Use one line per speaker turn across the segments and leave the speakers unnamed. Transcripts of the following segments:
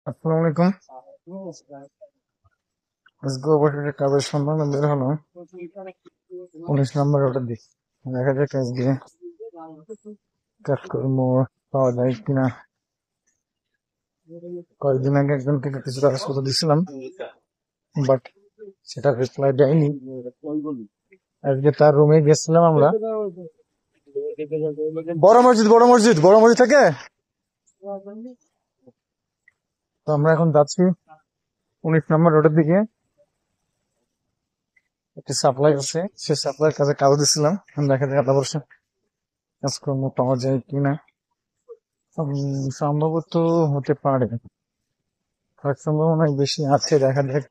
আসসালামু আলাইকুম। আজকে অবশেষে কাজের সন্ধানে বের হলাম 19 নম্বর রোডের দিকে। দেখা যাক আজকে কাজকর্ম পাওয়া যায় কিনা। কয়েকদিন আগে একজনকে কিছু কাগজপত্র দিছিলাম, বাট সেটা রিপ্লাই দেয়নি। আজকে তার রুমে গেছিলাম আমরা। বড় মসজিদ থেকে তো আমরা এখন যাচ্ছি 19 নম্বর রোডের দিকে। একটি সাপ্লাই আছে, সে সাপ্লাই কাজে কাগজ দিছিলাম। দেখা যাক আধা বর্ষ কাজকর্ম পাওয়া যায় কিনা। সম্ভবত হতে পারে, সম্ভাবনা বেশি আছে। দেখা যাক,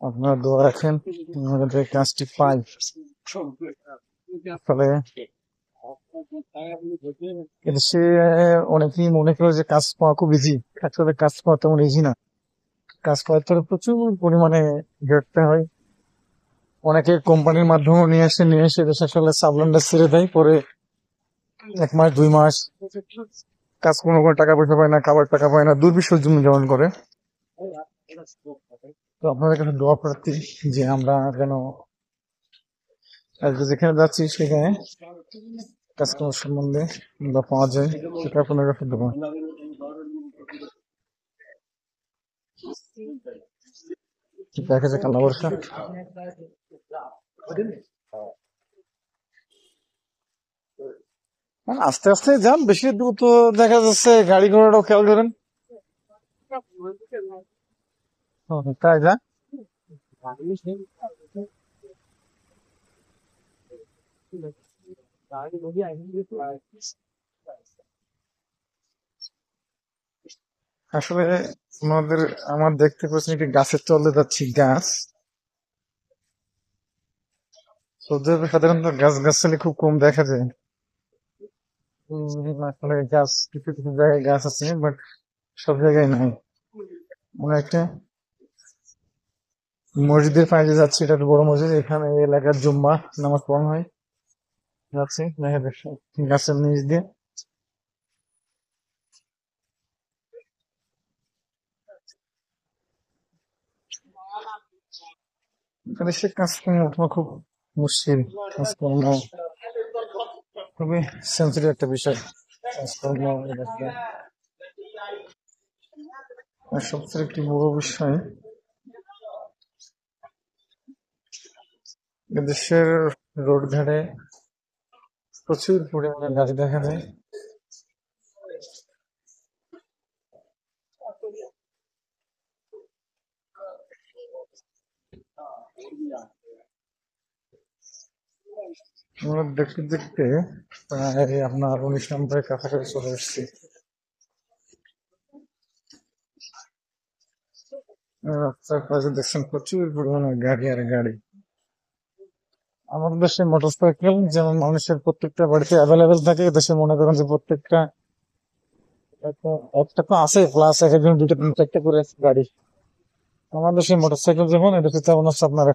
আপনারা দোয়া রাখেন আমাদের কাজটি পাই। ফলে সে অনেকেই মনে করে যে কাজ পাওয়া খুব ইজি, আসলে কাজ পাওয়া তেমন ইজি না। কাজ পাওয়ার তো প্রচুর পরিমাণে ঘাটতে হয়। অনেকে কোম্পানির মাধ্যমে নিয়ে এসে দেশে আসলে সাবলেন্ডার ছেড়ে দেয়, পরে 1 মাস 2 মাস কাজ কোনো টাকা পয়সা পায় না, খাবার টাকা পায় না, দুর্বিষহ জীবনযাপন করে। তো আপনাদের কাছে দোয়া প্রার্থী যে আমরা যেন আজকে যেখানে যাচ্ছি সেখানে কাজকর্ম সম্বন্ধে বা পাওয়া যায়, সেটা আপনাদের কাছে দোয়া। দেখা যাক আল্লাহ ভরসা। আস্তে আস্তে যান, বেশি দ্রুত দেখা যাচ্ছে গাড়ি ঘোড়াটাও খেয়াল করেন। তাই যা আসলে আমার দেখতে পাচ্ছি একটি গাছের তলে যাচ্ছি। গাছ সৌদি আরবে সাধারণত গাছ গাছালি খুব কম দেখা যায়। আসলে গাছ কিছু কিছু জায়গায় গাছ আছে, বাট সব জায়গায় নাই। আমরা একটা মসজিদের পাশে যাচ্ছি, এটা একটা বড় মসজিদ, এখানে এই এলাকার জুম্মা নামাজ পড়ানো হয়। যাচ্ছি দেখা যাচ্ছে গাছের নিচ দিয়ে। এখানে সে কাজকর্ম ওঠানো খুব মুশকিল। কাজকর্ম খুবই সেন্সিটিভ একটা বিষয়। কাজকর্ম আর সবচেয়ে একটি বড় বিষয়, দেশের রোড ধারে প্রচুর পরিমাণে গাছ দেখা যায়। আমরা দেখতে দেখতে প্রায় আপনার 19 নম্বরের কাছাকাছি চলে এসেছি। রাস্তার পাশে দেখছেন প্রচুর পরিমাণে গাড়ি আর গাড়ি। আমাদের দেশে মোটরসাইকেল যেমন মানুষের প্রত্যেকটা বাড়িতে অ্যাভেলেবেল থাকে, দেশে মনে করেন যে প্রত্যেকটা একটা তো আছে, প্লাস এক একজন দুটো তিন চারটা করে গাড়ি। আমাদের দেশে মোটরসাইকেল যেমন, এদেশে তেমন হচ্ছে আপনার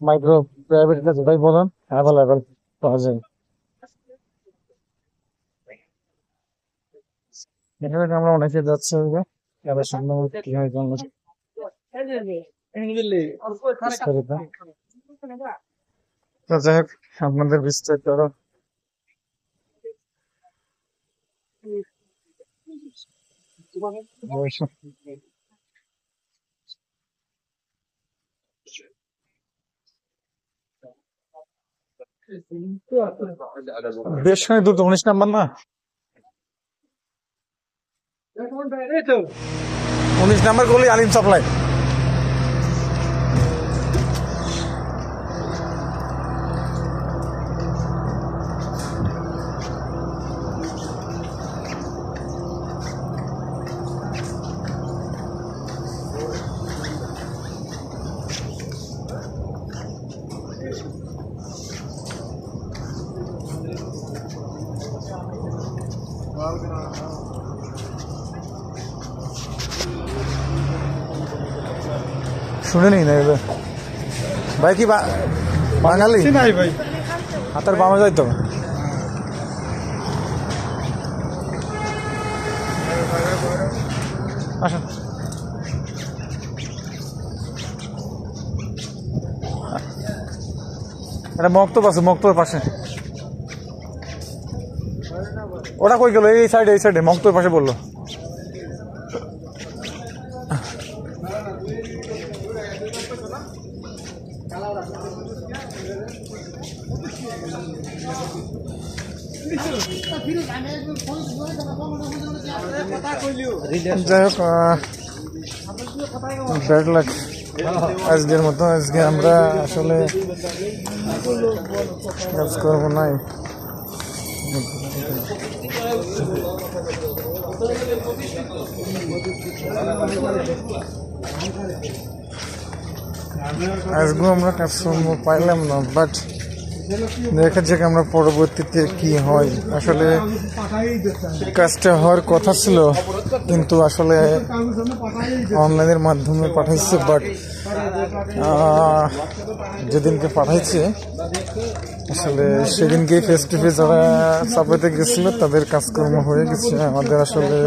মাইক্রো প্রাইভেট যেটাই বলেন অ্যাভেলেবেল পাওয়া যায়। এখানে আমরা অনেকে যাচ্ছে এবার সামনে কি হয় জানলো বিস্তারিত। তো যাই হোক, আপনাদের বিস্তারিত আরো অবশ্য বেশ খানিক দূর তো, 19 নাম্বার না, 19 নাম্বার গলি আলিম সাপ্লাই। শুনে নি না এবার ভাই, কি বাঙালি নাই ভাই, হাতের বামে যাইতো। আসেন। এটা মক্তব আছে, মক্তবের পাশে। ওটা কই গেল? এই সাইডে মক্তবের পাশে বললো। যাই হোক, ব্যাড লাক আজকের মতো। আজকে আমরা আসলে কাজ করবো নাই। আজকেও আমরা কাজকর্ম পাইলাম না, বাট দেখা যাক আমরা পরবর্তীতে কি হয়। আসলে কাজটা হওয়ার কথা ছিল, কিন্তু আসলে অনলাইনের মাধ্যমে পাঠাইছে, বাট যেদিনকে পাঠাইছে আসলে সেদিনকেই ফেস টু ফেস যারা চাপাইতে গেছিল তাদের কাজকর্ম হয়ে গেছে। আমাদের আসলে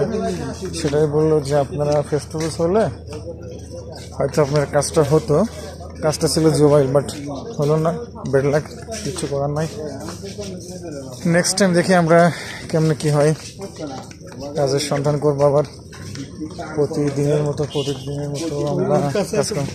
সেটাই বললো যে আপনারা ফেস টু ফেস হলে হয়তো আপনার কাজটা হতো। কাজটা ছিল জোবাইল, বাট হলো না। বেড লাক, কিছু করার নাই। নেক্সট টাইম দেখি আমরা কেমনে কি হয়। কাজের সন্ধান করবো আবার প্রতিদিনের মতো আমরা কাজ করব।